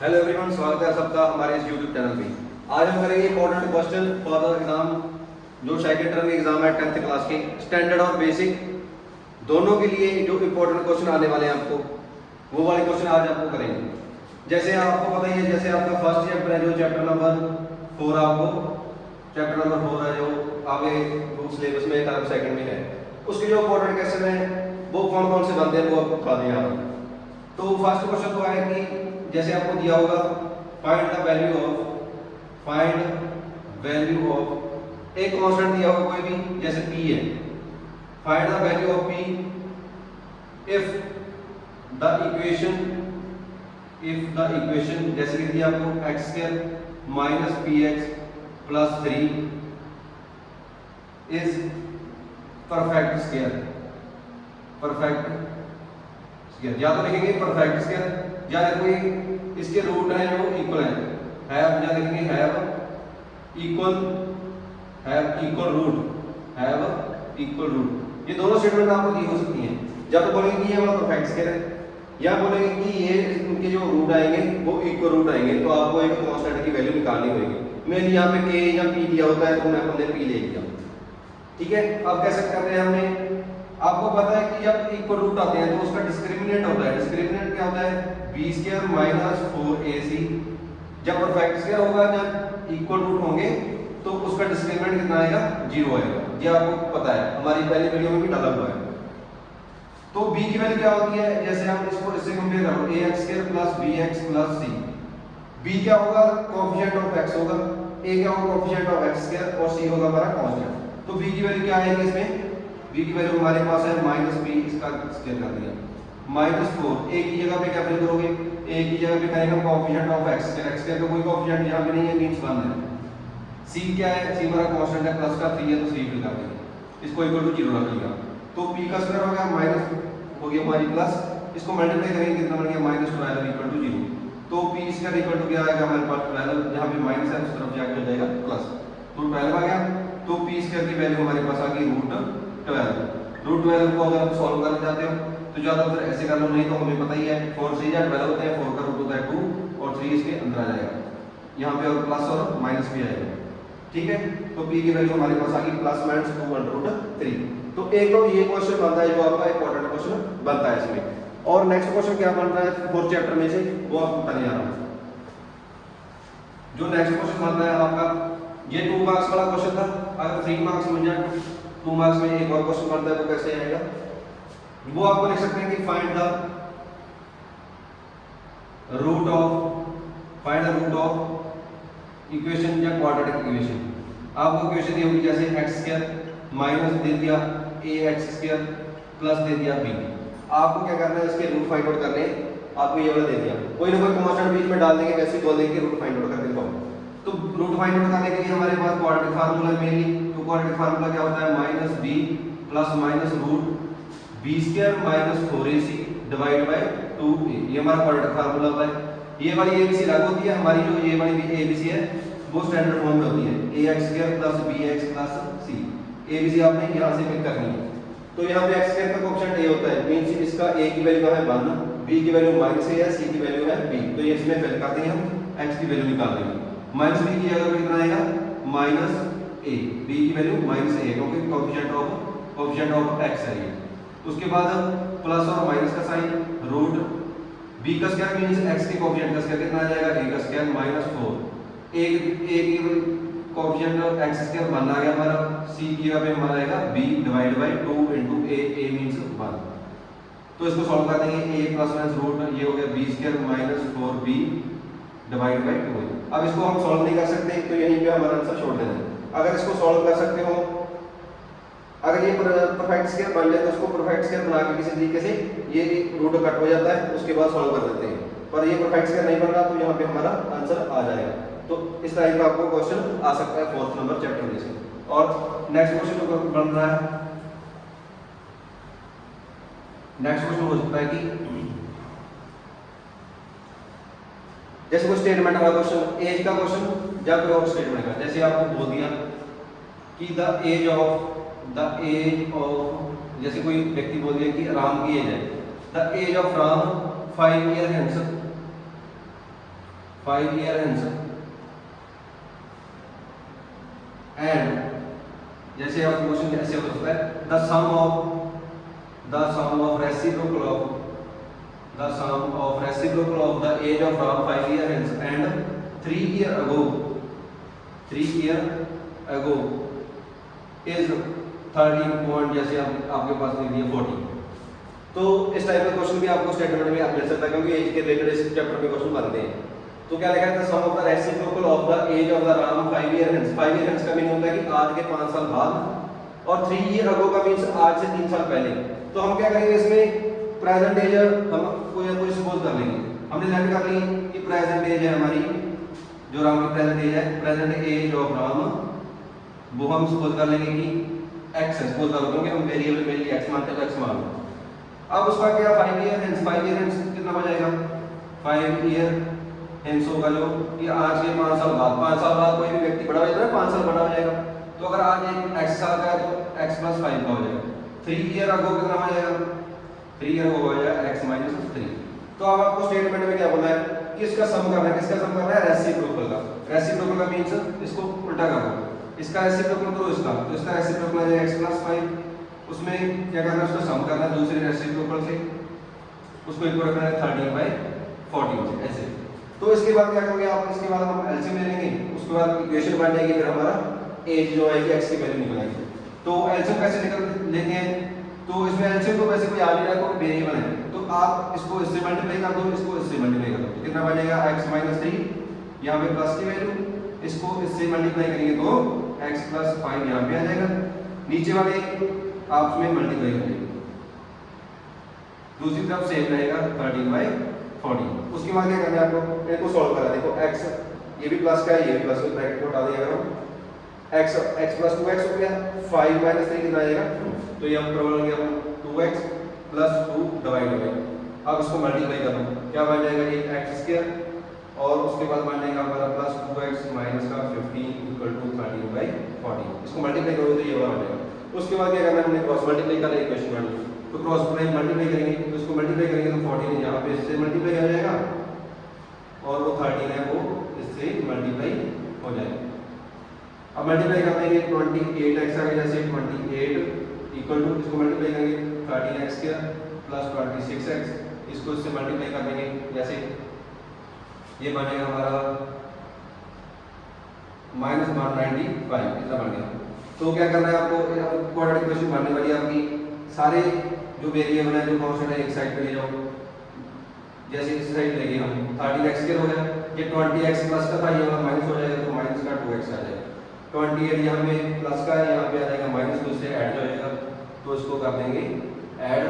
Hello everyone, स्वागत है सबका हमारे इस यूट्यूब चैनल पे। आज हम करेंगे important question for the exam, जो सेकंड टर्म एग्जाम है 10th क्लास के स्टैंडर्ड और बेसिक दोनों के लिए जो इंपॉर्टेंट क्वेश्चन आने वाले हैं आपको, वो वाले क्वेश्चन आज आपको करेंगे। जैसे आपको पता ही है, जैसे आपका फर्स्ट चैप्टर है जो चैप्टर नंबर 4, आपको चैप्टर नंबर 4 है जो आगे सिलेबस में टर्म सेकंड में है, उसके जो इंपॉर्टेंट क्वेश्चन है वो कौन कौन से बनते हैं वो आपको बता दें यहाँ पर। तो फर्स्ट क्वेश्चन तो है कि जैसे आपको दिया होगा फाइंड द वैल्यू ऑफ एक कांस्टेंट दिया होगा कोई भी, जैसे p है। Find the value of p if the equation जैसे कि दिया आपको x² minus px plus 3 is perfect square. या तो लिखेंगे परफेक्ट स्क्वायर, या कोई इसके रूट है जो इक्वल है, या लिखेंगे हैव इक्वल रूट। ये दोनों स्टेटमेंट आपको दी हो सकती हैं। या तो बोलेंगे कि ये वाला परफेक्ट स्क्वायर है, या बोलेंगे कि ये इनके जो रूट आएंगे वो इक्वल रूट आएंगे। तो आपको एक कांस्टेंट की वैल्यू निकालनी होगी। मैंने यहाँ पे k या p दिया होता है तो मैं हमने p ले लिया, ठीक है। अब कैसे करते हैं हमने, आपको पता है कि जब इक्वल रूट आते हैं तो उसका डिस्क्रिमिनेंट होता है। डिस्क्रिमिनेंट क्या होता है? b² minus 4ac। जब परफेक्ट स्क्वायर होगा, जब इक्वल रूट होंगे तो उसका डिस्क्रिमिनेंट कितना आएगा? 0 आएगा। ये आपको पता है, हमारी पहली वीडियो में भी डाला हुआ है। तो b की वैल्यू क्या होती है? जैसे हम इसको इससे कंपेयर करो, ax² plus bx plus c। b क्या होगा? कोएफिशिएंट ऑफ x होगा, a क्या होगा? कोएफिशिएंट ऑफ x² और c होगा हमारा कांस्टेंट। तो b की वैल्यू क्या आएगी इसमें? b की वैल्यू हमारे पास है -b, इसका स्क्वायर कर दिया -4। a की जगह पे क्या फिल करोगे? a की जगह पे करेंगे हम कोएफिशिएंट ऑफ x का कोई कोएफिशिएंट यहां पे नहीं है, मींस 1 है। c क्या है? c हमारा कांस्टेंट है, प्लस का 3 है तो 3 फिल कर देंगे, इसको इक्वल टू 0 रख लिया। तो p का स्क्वायर हो गया माइनस हो गया हमारी प्लस, इसको मल्टीप्लाई करेंगे कितना बन गया? -12 इक्वल टू 0। तो p स्क्वायर इक्वल टू क्या आएगा हमारे पास? 12, जहां पे माइनस है उस तरफ जाके हो जाएगा प्लस, तो 12 आ गया। तो p स्क्वायर की वैल्यू हमारे पास आ गई √12 को अगर आप सॉल्व करना चाहते हो तो ज्यादातर ऐसे कर लो, नहीं तो हमें पता ही है 4 से 12 होते हैं, 4 का रूट होता है 2 और 3 इसके अंदर आ जाएगा। यहाँ पे और प्लस और माइनस भी आएगा, ठीक है। तो p की वैल्यू हमारे पास आ गई +-2 √3। तो एक तो ये क्वेश्चन बनता है जो आपका इंपॉर्टेंट क्वेश्चन बनता है इसमें। और नेक्स्ट क्वेश्चन क्या बन रहा है 4th चैप्टर में से, वो आपको बताने जा रहा हूं। जो नेक्स्ट क्वेश्चन बनता है आपका, ये 2 मार्क्स वाला क्वेश्चन था। अगर 3 मार्क्स मिल जाए, 2 मार्क्स में एक और क्वेश्चन बनता है, वो कैसे आएगा? वो आपको लिख सकते हैं कि find the root of equation या क्वाड्रेटिक इक्वेशन। आपको इक्वेशन दी होगी जैसे x² माइनस दे दिया ax² प्लस दे दिया b। आपको क्या करना है? इसके रूट फाइंड आउट करने हैं। आपको ये वाला दे दिया, कोई ना कोई कांस्टेंट बीच में डाल देंगे, वैसे ही बोल देंगे रूट फाइंड आउट करके दिखाओ। तो रूट फाइंड आउट करने के लिए हमारे पास क्वाड्रेटिक फार्मूला मेनली, तो क्वाड्रेटिक फार्मूला क्या होता है? -b plus minus root b² minus 4ac divide by 2a। ये हमारा क्वाड्रेटिक फार्मूला होता है। ये वाली abc लागू होती है, हमारी जो ये वाली abc है वो स्टैंडर्ड फॉर्म में होती है, ax² plus bx plus c। abc आपने यहां से पिक करनी है। तो यहाँ पे x² का कोएफिशिएंट a होता है, मींस इसका a की वैल्यू है 1, b की वैल्यू -a है, c की वैल्यू है b। तो ये इसमें फिल करते हैं हम, x की वैल्यू निकाल देंगे। -b की जगह पे कितना आएगा? -a, b की वैल्यू -a, क्योंकि कोएफिशिएंट ऑफ x है ये। उसके बाद प्लस और माइनस का साइन, रूट b का स्क्वायर मींस x के कोएफिशिएंट का स्क्वायर कितना आ जाएगा? a का स्क्वायर -4। a की कोएफिशिएंट x² 1 आ गया हमारा, c की जगह पे हमारा आएगा b divide by 2 a means 1। तो इसको सॉल्व कर देंगे, a प्लस माइनस रूट ये हो गया b² minus 4b divide by 2। अब इसको हम सॉल्व नहीं कर सकते तो यहीं पे हमारा आंसर छोड़ देना है। अगर इसको सॉल्व कर सकते हो, अगर ये परफेक्ट स्क्वायर बन जाए तो उसको परफेक्ट स्क्वायर बना के किसी तरीके से ये रूट कट हो जाता है, उसके बाद सॉल्व कर देते हैं। पर ये परफेक्ट स्क्वायर नहीं बन रहा तो यहाँ पे हमारा आंसर आ जाएगा। तो इस तरह का आपको क्वेश्चन आ सकता है 4th नंबर चैप्टर में से। और नेक्स्ट क्वेश्चन जो बन रहा है, नेक्स्ट क्वेश्चन हो सकता है कि जैसे कोई स्टेटमेंट वाला क्वेश्चन, एज का क्वेश्चन या कोई और स्टेटमेंट का, जैसे आपको बोल दिया कि द एज ऑफ जैसे कोई व्यक्ति बोल दिया कि राम की एज है, the age of Ram 5 year hence 5 year hence and जैसे आप क्वेश्चन ऐसे हो सकता है the sum of reciprocal of the age of Ram 5 year hence and 3 year ago is 13 point जैसे आपके पास लिख दिया 40। तो इस टाइप का क्वेश्चन भी आपको स्टेटमेंट में आप मिल सकता है क्योंकि एज के रिलेटेड इस चैप्टर में क्वेश्चन बनते हैं। तो क्या लिखा है the sum of the reciprocal of the age of the Ram 5 year hence। 5 year hence का मीनिंग होता है कि आज के 5 साल बाद, और 3 year ago का मींस आज से 3 साल पहले। तो हम क्या करेंगे इसमें प्रेजेंट एज हम कोई सपोज कर लेंगे, हमने लेट कर ली कि प्रेजेंट एज है हमारी, जो राम की प्रेजेंट एज है, प्रेजेंट एज ऑफ राम, वो हम सपोज कर लेंगे कि x है, सपोज कर क्योंकि हम वेरिएबल में x मानते हैं तो x मान लो। अब उसका क्या 5 ईयर हेंस कितना हो जाएगा, 5 ईयर हेंस होगा जो कि आज के 5 साल बाद, 5 साल बाद कोई भी व्यक्ति बड़ा हो जाता है, 5 साल बड़ा हो जाएगा। तो अगर आज एक x साल का है तो x + 5 का हो जाएगा। 3 ईयर अगो कितना हो जाएगा, 3 ईयर अगो हो जाएगा x - 3। तो अब आपको स्टेटमेंट में क्या बोला है कि इसका सम करना है, किसका सम करना है, रेसिप्रोकल का। रेसिप्रोकल का मींस इसको उल्टा करना, इसका रेसिप्रोकल करो इसका, तो इसका रेसिप्रोकल है x + 5, उसमें क्या करना है, उसका सम करना है दूसरे रेसिप्रोकल से, उसको इक्वल रखना है 13/14 से ऐसे। तो इसके बाद क्या करोगे आप, इसके बाद हम एलसीएम ले लेंगे, उसके बाद इक्वेशन बन जाएगी, फिर हमारा एज जो है कि x की वैल्यू निकल आएगी। तो एलसीएम कैसे निकल लेते हैं, तो इसमें एलसीएम तो वैसे कोई आ नहीं रहा है, कोई वेरिएबल है, तो आप इसको इससे मल्टीप्लाई कर दो, इसको इससे मल्टीप्लाई कर दो, तो कितना बनेगा x - 3, यहाँ पे प्लस की वैल्यू, इसको इससे मल्टीप्लाई करेंगे तो x + 5 यहाँ पे आ जाएगा, नीचे वाले आप उसमें मल्टीप्लाई करेंगे, दूसरी तरफ सेम रहेगा 13/14। उसके बाद क्या करना है आपको, इनको सॉल्व करना है। देखो x ये भी प्लस का है, ये भी प्लस, ब्रैकेट को हटा देंगे अगर हम, x + 2x हो गया, 5 - 3 कितना आएगा, तो ये हम प्रॉब्लम लेंगे हम 2x + 2 डिवाइड हो गया। अब इसको मल्टीप्लाई कर दो, क्या बन जाएगा, ये x² और उसके बाद बन जाएगा हमारा प्लस 2x - का 15 = 13/14। इसको मल्टीप्लाई करोगे तो ये वाला बन जाएगा। उसके बाद क्या करना है, हमने क्रॉस मल्टीप्लाई करना है इक्वेशन बन, तो क्रॉस मल्टीप्लाई करेंगे, तो इसको मल्टीप्लाई करेंगे तो 14 यहाँ पे इससे मल्टीप्लाई हो जाएगा, और वो 13 है वो इससे मल्टीप्लाई हो जाएगा। अब मल्टीप्लाई कर देंगे 28x आ गया, जैसे 28 इक्वल टू, इसको मल्टीप्लाई करेंगे 13x² + 26x, इसको इससे मल्टीप्लाई कर देंगे, जैसे ये बनेगा हमारा -195 इतना बन गया। तो क्या करना है आपको, क्वाड्रेटिक इक्वेशन बनने वाली है आपकी, सारे जो वेरिएबल है, जो कांस्टेंट है, एक साइड पे ले जाओ, जैसे इस साइड लेंगे हम 13x² हो गया, ये 20x प्लस का था, ये वाला माइनस हो जाएगा तो माइनस का 2x आ जाएगा, 28 यहाँ पे प्लस का है, यहाँ पे आ जाएगा माइनस, तो इससे ऐड हो जाएगा, तो इसको कर देंगे ऐड,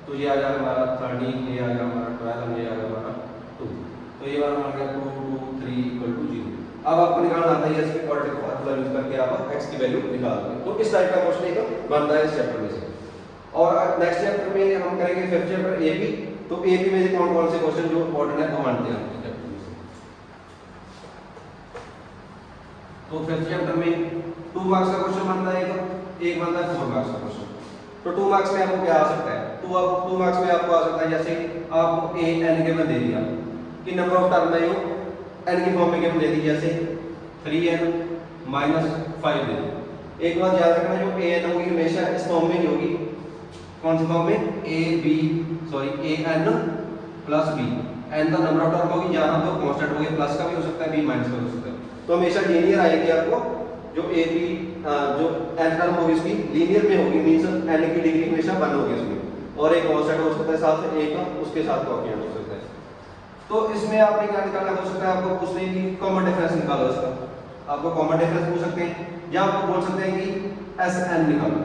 तो ये आ जाएगा हमारा 13, ये आ जाएगा हमारा 12, ये आ जाएगा हमारा 2, तो ये वाला मान गया 2 2 3 = 0। अब आपको निकालना आता है इसके क्वाड्रेटिक फार्मूला यूज करके आप x की वैल्यू निकाल दोगे। तो इस टाइप का क्वेश्चन एक बनता है इस चैप्टर में से। और नेक्स्ट चैप्टर में हम करेंगे 5th चैप्टर एबी। तो एबी में से कौन कौन से क्वेश्चन जो इंपॉर्टेंट है वो मानते हैं आपके चैप्टर में से। तो 5th चैप्टर में 2 मार्क्स का क्वेश्चन बनता है, एक बनता है 4 मार्क्स का क्वेश्चन। तो 2 मार्क्स में आपको क्या आ सकता है, 2 मार्क्स में आपको आ सकता है, जैसे आपको a n गिवन दे दिया कि नंबर ऑफ टर्म है यो n की फॉर्म में गिवन दे दी, जैसे 3n - 5 दे दी। एक बात याद रखना, जो a n होगी हमेशा इस फॉर्म में ही होगी, कौन सी फॉर्म में, a n + b, n का नंबर ऑफ टर्म होगी, जहां तो कांस्टेंट होगी, प्लस का भी हो सकता है, b माइनस का हो सकता है, तो हमेशा लीनियर आएगी आपको, जो a b जो n टर्म होगी उसकी लीनियर में होगी, मींस n की डिग्री हमेशा 1 होगी उसमें, और एक कांस्टेंट हो सकता है साथ में एक उसके साथ कोएफिशिएंट हो सकता है। तो इसमें आपने क्या निकालना हो सकता है, आपको पूछने की कॉमन डिफरेंस निकालो इसका, आपको कॉमन डिफरेंस पूछ सकते हैं, या आपको बोल सकते हैं कि Sn निकालो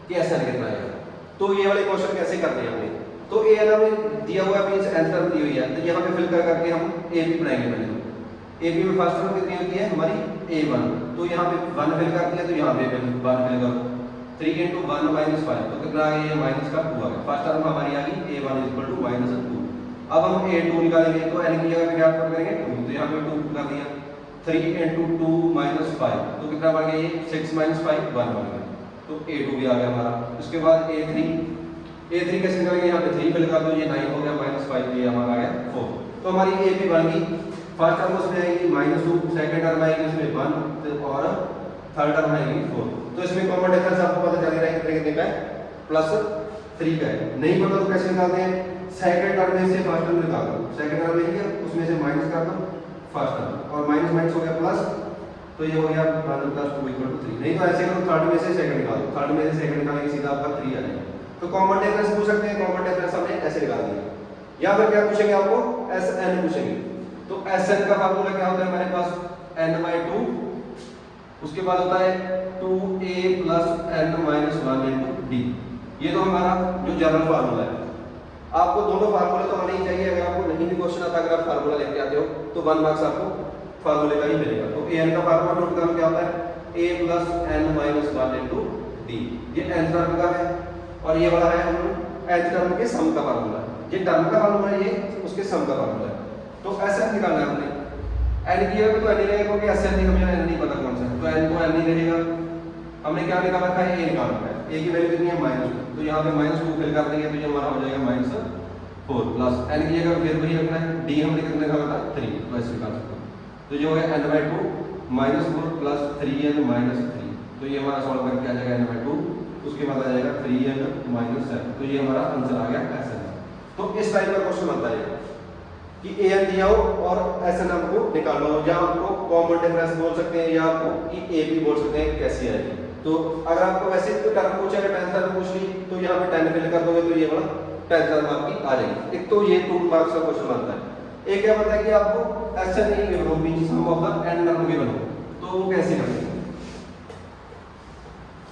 कि Sn कितना आएगा। तो ये वाले क्वेश्चन कैसे करते हैं हमने, तो a n हमें दिया हुआ है, मींस n टर्म दी हुई है, तो यहाँ पे फिल कर करके हम ab बनाएंगे पहले। ab में फर्स्ट टर्म कितनी होती है हमारी a1, तो यहाँ पे 1 फिल कर दिया, तो यहाँ पे 1 फिल करो, 3 × 1 - 5, तो कितना आ गया, माइनस का 2 आ गया, फर्स्ट टर्म हमारी आ गई a1 = -2। अब हम a2 निकालेंगे, तो n की जगह पे क्या पुट करेंगे 2, तो यहाँ पे 2 पुट कर दिया, 3 × 2 - 5, तो कितना बन गया, ये 6 - 5 1 बन गया, तो a2 भी आ गया हमारा। उसके बाद a3 कैसे निकालेंगे, यहाँ पे 3 फिल कर दो, ये 9 हो गया, -5 ये हमारा आ गया 4, तो हमारी a भी बन गई फर्स्ट टर्म उसमें आएगी -2, सेकंड टर्म आएगी उसमें 1 और थर्ड टर्म आएगी 4। तो इसमें कॉमन डिफरेंस आपको पता चल रहा है कितने कितने का है, +3 का है। नहीं पता तो कैसे निकालते हैं, सेकंड टर्म में से फर्स्ट टर्म निकाल दो, सेकंड टर्म लेंगे उसमें से माइनस कर दो फर्स्ट टर्म, और माइनस माइनस हो गया प्लस, तो ये हो गया 1 + 2 = 3। नहीं तो ऐसे करो, थर्ड में से सेकंड निकाल दो, थर्ड में से सेकंड निकालेंगे सीधा आपका 3 आ जाएगा। तो कॉमन डिफरेंस पूछ सकते हैं, कॉमन डिफरेंस हमने ऐसे निकाल दिया। या फिर क्या पूछेंगे आपको, Sn पूछेंगे। तो Sn का फार्मूला क्या होता है हमारे पास, n/2, उसके बाद होता है 2a + n - 1 × d। ये तो हमारा जो जनरल फार्मूला है। आपको दोनों फार्मूले तो आने ही चाहिए, अगर आपको नहीं भी क्वेश्चन आता, अगर आप फार्मूला लेके आते हो तो 1 मार्क्स आपको फार्मूले का ही मिलेगा। तो an का फार्मूला नोट करना क्या होता है, a + n - 1 × d। ये n टर्म का है और ये वाला है हम nth टर्म के सम का फार्मूला। ये टर्म का फार्मूला है, ये उसके सम का फार्मूला है। तो Sn निकालना है हमने, n की जगह पे तो n ही रहेगा क्योंकि Sn नहीं, हमें n नहीं पता कौन सा है, तो n को n ही रहेगा। हमने क्या निकाल रखा है, a निकाल रखा है। a की वैल्यू कितनी है, -2, तो यहाँ पे -2 फिल कर देंगे तो ये हमारा हो जाएगा -4 प्लस n की जगह फिर वही रखना है, d हमने कितने निकाला था 3, तो ऐसे निकाल सकते हो। तो ये हो गया n/2 -4 + 3n - 3, तो ये हमारा सॉल्व करके आ जाएगा n/2, उसके बाद आ जाएगा 3n - 7, तो ये हमारा आंसर आ गया Sn। तो इस टाइप का क्वेश्चन बनता है कि an दिया हो और Sn हमको निकालना हो, या आपको कॉमन डिफरेंस बोल सकते हैं, या आपको कि a भी बोल सकते हैं, कैसी आएगी। तो अगर आपको वैसे तो टर्म पूछे, अगर 10 टर्म पूछ ली तो यहाँ पे 10 फिल कर दोगे तो ये वाला 10 टर्म आपकी आ जाएगी। एक तो ये 2 मार्क्स का क्वेश्चन बनता है। एक क्या बनता है कि आपको Sn नहीं गिवन हो, means sum of the n term given हो, तो वो कैसे करेंगे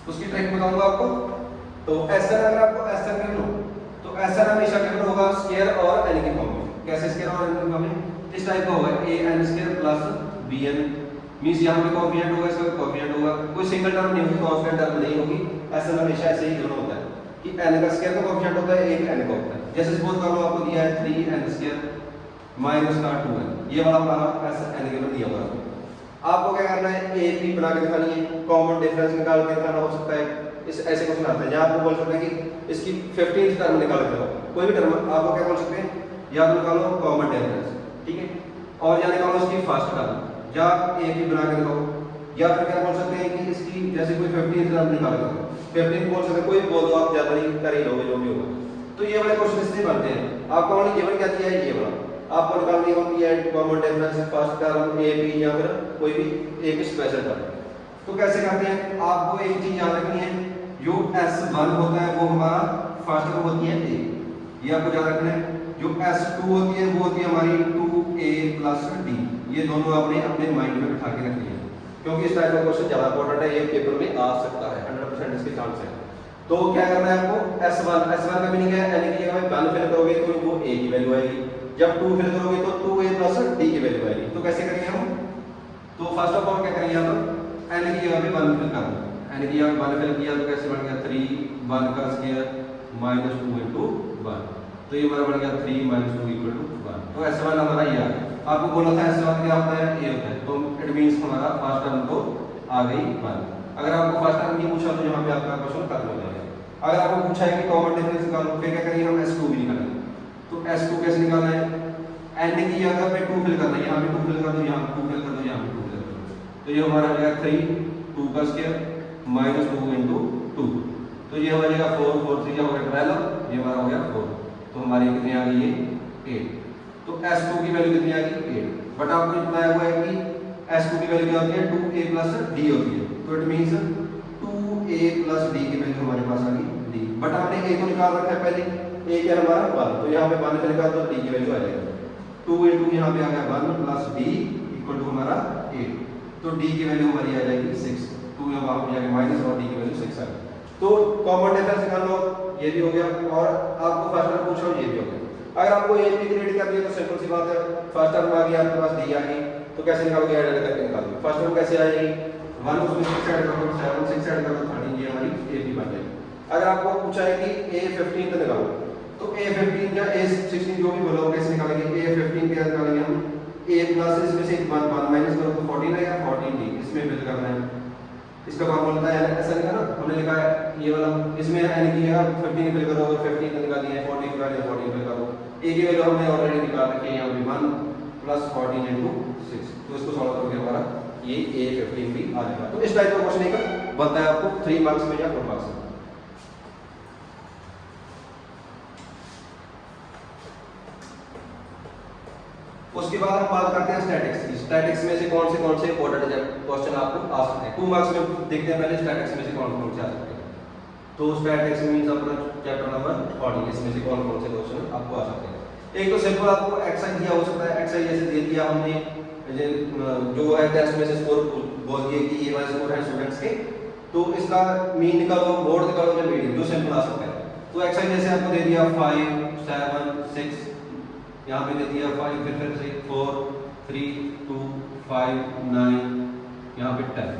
उसकी ट्रिक बताऊंगा आपको। तो Sn अगर आपको Sn गिवन हो तो Sn हमेशा गिवन होगा स्क्वायर और n की फॉर्म में। कैसे स्क्वायर और n की फॉर्म में, इस टाइप का होगा an² + bn, मींस यहाँ पे कोएफिशिएंट होगा, इसका कोएफिशिएंट होगा, कोई सिंगल टर्म नहीं होगी, कांस्टेंट टर्म नहीं होगी। Sn हमेशा ऐसे ही गिवन होता है कि n का स्क्वायर का कोएफिशिएंट होता है, एक n का होता है। जैसे सपोज कर लो आपको दिया है 3n² - 2n, ये वाला हमारा Sn गिवन दिया हुआ है। आपको क्या करना है, a b बना के दिखानी है, कॉमन डिफरेंस निकाल के दिखाना हो सकता है। इस ऐसे क्वेश्चन आता है जहां आपको बोल सकते हैं कि इसकी 15th टर्म निकाल के दो, कोई भी टर्म आपको क्या बोल सकते हैं, या तो निकालो कॉमन डिफरेंस, ठीक है, और या निकालो इसकी फर्स्ट टर्म, या a b बना के दिखाओ, या फिर क्या बोल सकते हैं कि इसकी जैसे कोई 15th टर्म निकाल दो, 15 बोल सकते हैं, कोई बोल दो, आप ज्यादा नहीं कर ही लोगे जो भी होगा। तो ये वाले क्वेश्चन इससे बनते हैं। आपको ओनली गिवन क्या दिया है, ये वाला आपको निकालनी होती है common difference, first term a b, या फिर कोई भी एक स्पेशल टर्म। तो कैसे करते हैं, आपको एक चीज याद रखनी है, जो S1 होता है वो हमारा फर्स्ट टर्म होती है a, ये आपको याद रखना है। जो S2 होती है वो होती है हमारी 2a + d। ये दोनों आपने अपने माइंड में बिठा के रखनी है, क्योंकि इस टाइप का क्वेश्चन ज्यादा इंपॉर्टेंट है, ये पेपर में आ सकता है, 100% इसके चांस है। तो क्या करना है आपको, S1 का मीनिंग है n की जगह 1 फिल करोगे तो वो a की वैल्यू आएगी, जब 2 फिल करोगे तो 2a + d की वैल्यू आएगी। तो कैसे करेंगे हम, तो फर्स्ट ऑफ ऑल क्या करेंगे, यहाँ पर n की जगह पे 1 फिल कर दो, n की जगह 1 फिल किया तो कैसे बन गया 3, 1 का स्क्वायर -2 × 1, तो ये हमारा बन गया 3 - 2 = 1। तो S1 हमारा ये आ गया। आपको बोला था S1 क्या होता है, a होता है, तो इट मींस हमारा फर्स्ट टर्म तो आ गई 1। अगर आपको फर्स्ट टर्म नहीं पूछा तो यहाँ पे आपका क्वेश्चन खत्म हो जाएगा। अगर आपको पूछा है कि कॉमन डिफरेंस निकालो, फिर क्या करेंगे हम, S2 भी निकालेंगे। तो S2 कैसे निकालना है, n की जगह पे 2 फिल करना है, यहाँ पे 2 फिल कर दो, यहाँ पे 2 फिल कर दो, यहाँ पे 2 फिल कर दो, तो ये हमारा आ जाएगा 3, 2 का स्क्वायर -2 × 2, तो ये हो जाएगा 4, 4 3 हो गया 12, ये हमारा हो गया 4, तो हमारी कितनी आ गई है 8। तो S2 की वैल्यू कितनी आ गई 8। बट आपको बताया हुआ है कि S2 की वैल्यू क्या होती है, 2a + d होती है, तो इट मींस 2a + d की वैल्यू हमारे पास आ गई d। बट हमने a तो निकाल रखा है पहले, a क्या हमारा 1, तो यहाँ पे 1 से निकाल दो, d की वैल्यू आ जाएगी 2 × यहाँ पे आ गया 1 + d = हमारा 8, तो d की वैल्यू हमारी आ जाएगी 6, 2 यहाँ पे जाएगा माइनस और d की वैल्यू 6 आ गई। तो कॉमन डिफरेंस निकाल लो, ये भी हो गया, और आपको फर्स्ट टर्म पूछो, ये भी हो गया। अगर आपको a b क्रिएट कर दिया तो सिंपल सी बात है, फर्स्ट टर्म आ गई आपके पास, d आ गई, तो कैसे निकालोगे, ऐड करके निकालोगे। फर्स्ट टर्म कैसे आएगी, 1 उसमें 6 ऐड कर दो, 7 6 ऐड कर दो, 13, ये हमारी a b बन जाएगी। अगर आपको पूछा है कि a15 तो निकालो, तो a15 या a16 जो भी बोलो कैसे निकालेंगे, a15 क्या निकालेंगे हम, a+ इसमें से 1 माइनस करो तो 14 रहेगा, 14d इसमें फिल करना है। इसका फॉर्मूला होता है ऐसा लिखा ना, हमने लिखा है ये वाला, इसमें n की जगह 15 फिल करो, 15 निकाली है, 14 निकाली है, 14 फिल करो। a की वैल्यू हमने ऑलरेडी निकाल रखी है यहाँ पे 1, प्लस 14 इंटू 6, तो इसको सॉल्व करोगे हमारा ये A15 भी आ जाएगा। तो इस टाइप का क्वेश्चन एक बनता है आपको 3 मार्क्स में या 4 मार्क्स में। उसके बाद हम बात करते हैं स्टैटिक्स की। स्टैटिक्स में से कौन से इंपॉर्टेंट क्वेश्चन आपको आ सकते हैं 2 मार्क्स में। देखते हैं पहले स्टैटिक्स में से कौन से आ सकते हैं। तो स्टैटिक्स मींस अपना चैप्टर नंबर 40, इसमें से कौन से क्वेश्चन आपको आ सकते हैं। एक तो सिंपल आपको एक्सरसाइज दिया हो सकता है, एक्सरसाइज जैसे दे दिया हमने जो है टेस्ट में से स्कोर बोल दिए कि ये वाला स्कोर है स्टूडेंट्स के, तो इसका मीन निकालो, मोड निकालो या मीडियन, जो सिंपल आ सकता है। तो एक्सरसाइज जैसे आपको दे दिया 5 7 6, यहाँ पे दे दिया 5, फिर से 4 3 2 5 9, यहाँ पे 10,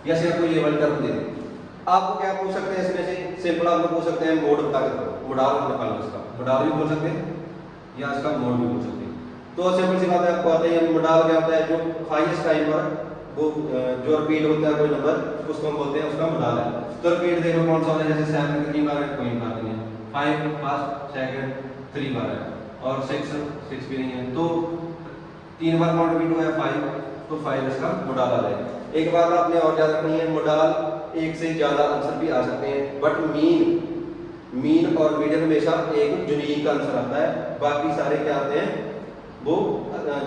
जैसे आपको ये वाला टर्म दे दी। आपको क्या पूछ सकते हैं इसमें से, सिंपल आपको पूछ सकते हैं मोड बता के, मोडाल निकालो, इसका मोडाल भी बोल सकते हैं या इसका मोड भी बोल सकते हैं। तो सिंपल सी बात है, आपको आता है मोडाल क्या होता है, जो हाईएस्ट टाइम पर वो जो रिपीट होता है कोई नंबर, उसको हम बोलते हैं उसका मोडाल है। तो रिपीट देखो कौन सा होता है, जैसे 7 कितनी बार है, कोई बात नहीं है, 5 फर्स्ट सेकंड 3 बार है, और 6 भी नहीं है, तो 3 बार कौन रिपीट हुआ है 5, तो 5 इसका मोडाल आ जाएगा। एक बात आपने और याद रखनी है, मोडाल एक से ज्यादा आंसर भी आ सकते हैं, बट मीन और मीडियन हमेशा एक यूनिक आंसर आता है। बाकी सारे क्या आते हैं, वो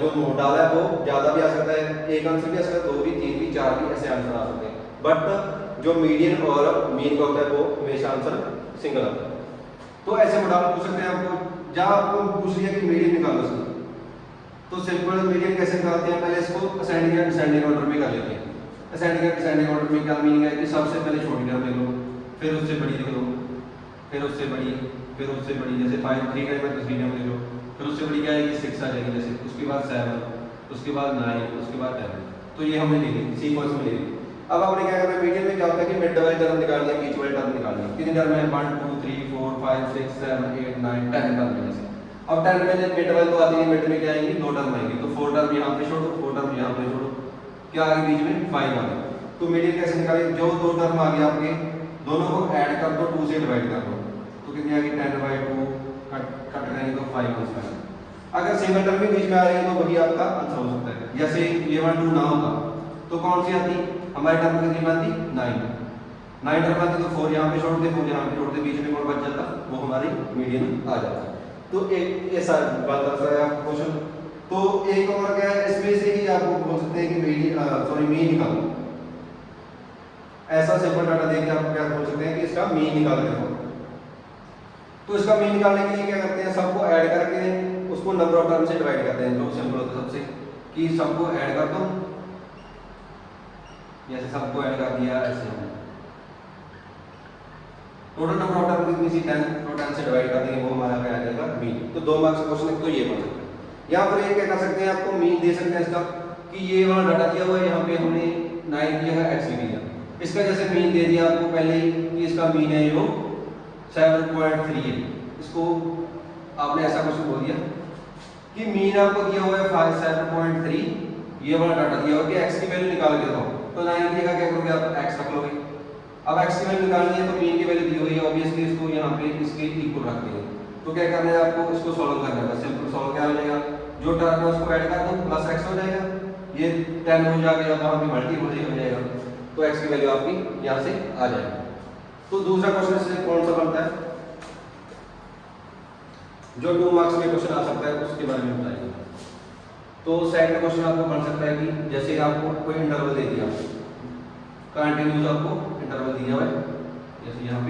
जो मोडाल है वो ज्यादा भी आ सकता है, एक आंसर भी आ सकता है, 2 भी 3 भी 4 भी ऐसे आंसर आ सकते हैं, बट जो मीडियन और मीन का होता है वो हमेशा आंसर सिंगल आता है। तो ऐसे मोडाल पूछ सकते हैं आपको। जहां आपको पूछ लिया कि मीडियन निकालो इसका, तो सिंपल मीडियन कैसे निकालते हैं, पहले इसको असेंडिंग या डिसेंडिंग ऑर्डर में कर लेते हैं। असेंडिंग या डिसेंडिंग ऑर्डर में क्या मीनिंग है कि सबसे पहले छोटी टर्म ले लो, फिर उससे बड़ी लिख लो, फिर उससे बड़ी, फिर उससे बड़ी, जैसे 5 3 का मैं 3 टर्म ले लो, फिर उससे बड़ी क्या आएगी 6 आ जाएगी, जैसे उसके बाद 7, उसके बाद 9, उसके बाद 10। तो ये हमने ले ली, सीक्वेंस में ले ली। अब आपने क्या करना है, मीडियन में क्या होता है कि मिड वाली टर्म निकालनी है, बीच वाली टर्म निकालनी है। कितनी टर्म है, 1 2 3 4 5 6 7 8 9 10 टर्म है। जैसे अब 10 में जब मिड वाली तो आती है, मिड में क्या आएंगी 2 टर्म आएंगी, तो 4 टर्म यहाँ पे छोड़ो, 4 टर्म यहाँ पे छोड़ो, क्या आ गई बीच में 5 आ गई। तो मीडियन कैसे निकालेंगे, जो 2 टर्म आ गया आपके, दोनों को ऐड कर दो, 2 से डिवाइड कर दो, तो कितनी आ गई 10/2, कट करेंगे तो 5 आंसर है। अगर सिंगल टर्म भी बीच में आ रही है तो वही आपका आंसर हो सकता है। जैसे ये 1 2 ना होगा तो कौन सी आती, हमारी टर्म कितनी आती 9 टर्म आती, तो 4 यहाँ पे छोड़ दे, 4 यहाँ पे छोड़ दे, बीच में कौन बच जाता, वो हमारी मीडियन आ जाता है। तो एक ऐसा बात करता है आपको क्वेश्चन। तो एक और क्या है, इसमें से ही आपको बोल सकते हैं कि मीन निकालो। ऐसा सिंपल डाटा देके आप क्या बोल सकते हैं कि इसका मीन निकाल के दो। तो इसका मीन निकालने के लिए क्या करते हैं, सबको ऐड करके उसको नंबर ऑफ टर्म से डिवाइड करते हैं, जो सिंपल होता है सबसे, कि सबको ऐड कर दो, जैसे सबको ऐड कर दिया ऐसे, टोटल नंबर ऑफ टर्म कितनी सी 10, तो 10 से डिवाइड कर देंगे, वो हमारा क्या आ जाएगा मीन। तो 2 मार्क्स क्वेश्चन तो ये बन सकता है। यहाँ पर ये क्या कर सकते हैं, आपको मीन दे सकते हैं इसका, कि ये वाला डाटा दिया हुआ है, यहाँ पे हमने 9 दिया है, x दिया, इसका जैसे मीन दे दिया आपको पहले ही कि इसका मीन है जो 7.3 है, इसको आपने ऐसा कुछ बोल दिया कि मीन आपको दिया हुआ है 7.3, ये वाला डाटा दिया हुआ कि x की वैल्यू निकाल के दो, तो 9 दिएगा, क्या करोगे आप x रख लोगे। अब x की वैल्यू निकालनी है तो मीन की वैल्यू दी हुई है, ऑब्वियसली इसको यहाँ पे इसके इक्वल रख देंगे। तो क्या करना है आपको, इसको सॉल्व करना है, सिंपल सॉल्व क्या हो जाएगा, जो टर्म है उसको ऐड कर दो, प्लस x हो जाएगा, ये 10 हो जाएगा, वहां पे मल्टीपल हो जाएगा, तो x की वैल्यू आपकी यहाँ से आ जाएगी। तो दूसरा क्वेश्चन से कौन सा बनता है, जो 2 मार्क्स में क्वेश्चन आ सकता है उसके बारे में बताइए। तो सेकंड क्वेश्चन आपको बन सकता है कि जैसे आपको कोई इंटरवल दे दिया, कंटिन्यूस आपको इंटरवल दिया हुआ है, जैसे यहाँ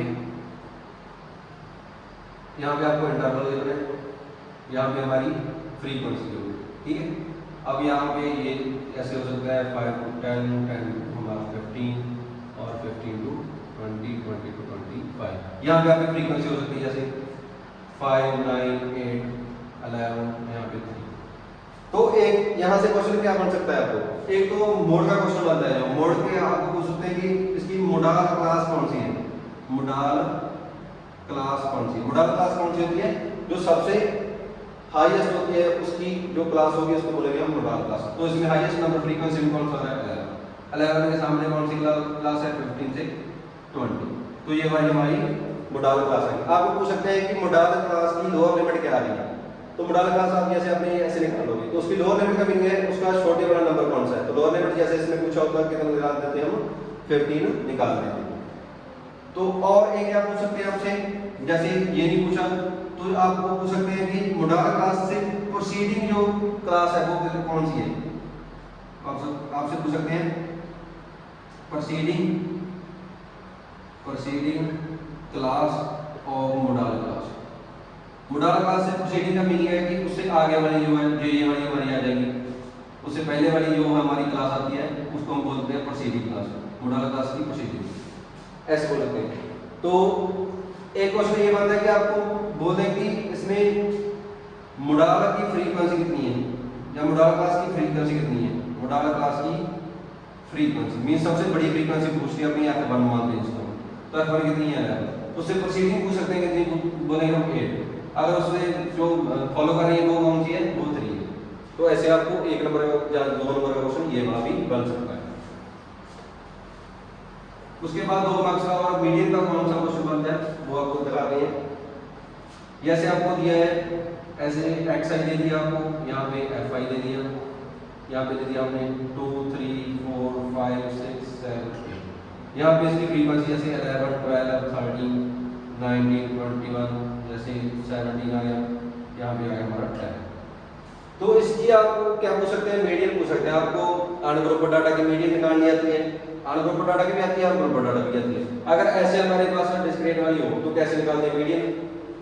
पे आपको इंटरवल दे रहे हैं, यहाँ पे हमारी फ्रीक्वेंसी होगी, ठीक है। अब यहाँ पे ये ऐसे हो सकता है 5 to 10 10 हमारा 15 और 15 to 20 20 to 25। यहाँ पे आपकी फ्रीक्वेंसी हो सकती है जैसे 5 9 8 11, यहाँ पे 3। तो एक यहाँ से क्वेश्चन क्या बन सकता है आपको, एक तो मोड का क्वेश्चन बनता है, जो मोड के आपको पूछ सकते हैं कि इसकी मोडाल क्लास कौन सी है, मोडाल क्लास कौन सी, मोडाल क्लास कौन सी होती है, जो सबसे हाईएस्ट होती है उसकी जो क्लास होगी उसको बोलेंगे हम मोडाल क्लास। तो इसमें हाईएस्ट नंबर फ्रीक्वेंसी में कौन सा है 11 के सामने कौन सी क्लास है 15 से 20, तो ये हमारी मोडाल क्लास है। आपको पूछ सकते हैं कि मोडाल क्लास की लोअर लिमिट क्या आ रही है, तो मॉडल क्लास आप जैसे अपने ऐसे निकालोगे तो उसकी लोअर लिमिट का मीनिंग है उसका छोटे वाला नंबर कौन सा है, तो लोअर लिमिट जैसे इसमें पूछा होता है कितना निकाल देते हैं हम 15 निकाल देते हैं। तो और एक क्या पूछ सकते हैं आपसे, जैसे ये नहीं पूछा तो आपको पूछ सकते हैं कि मॉडल क्लास से प्रोसीडिंग जो क्लास है वो कौन सी है, आपसे पूछ सकते हैं प्रोसीडिंग क्लास और मॉडल क्लास। मॉडल क्लास से प्रोसीडिंग का मीनिंग है कि उससे आगे वाली जो है जो ये वाली हमारी आ जाएगी, उससे पहले वाली जो हमारी क्लास आती है उसको हम बोलते हैं प्रोसीडिंग क्लास, मॉडल क्लास की प्रोसीडिंग ऐसे बोल सकते हैं। तो एक क्वेश्चन ये बनता है कि आपको बोल दें कि इसमें मॉडल की फ्रीक्वेंसी कितनी है या मॉडल क्लास की फ्रीक्वेंसी कितनी है, मॉडल क्लास की फ्रीक्वेंसी मीन सबसे बड़ी फ्रीक्वेंसी पूछती है अपनी F1 मानते हैं इसको, तो F1 कितनी है तो उससे प्रोसीडिंग पूछ सकते हैं कितनी, बोलेंगे हम 8, अगर उसमें जो फॉलो कर रही है वो कौन सी है वो 3 है। तो ऐसे आपको 1 नंबर या 2 नंबर का क्वेश्चन ये वाला भी बन सकता है। उसके बाद 2 मार्क्स का और मीडियन का कौन सा क्वेश्चन बनता है वो आपको दिखा रहे हैं। जैसे आपको दिया है ऐसे एक्स आई दे दिया आपको, यहाँ पे एफ आई दे दिया, यहाँ पे दे दिया आपने 2 3 4 5 6 7 8, यहाँ पे इसकी फ्रीक्वेंसी जैसे 11 12 13 19 21 जैसे 17 आ गया, यहाँ पे आ गया हमारा 10। तो इसकी आपको क्या पूछ सकते हैं, मीडियन पूछ सकते हैं। आपको अनग्रुप डाटा की मीडियन निकालनी आती है, अनग्रुप डाटा की भी आती है, अनग्रुप डाटा की आती है। अगर ऐसे हमारे पास डिस्क्रीट वाली हो तो कैसे निकालते हैं मीडियन,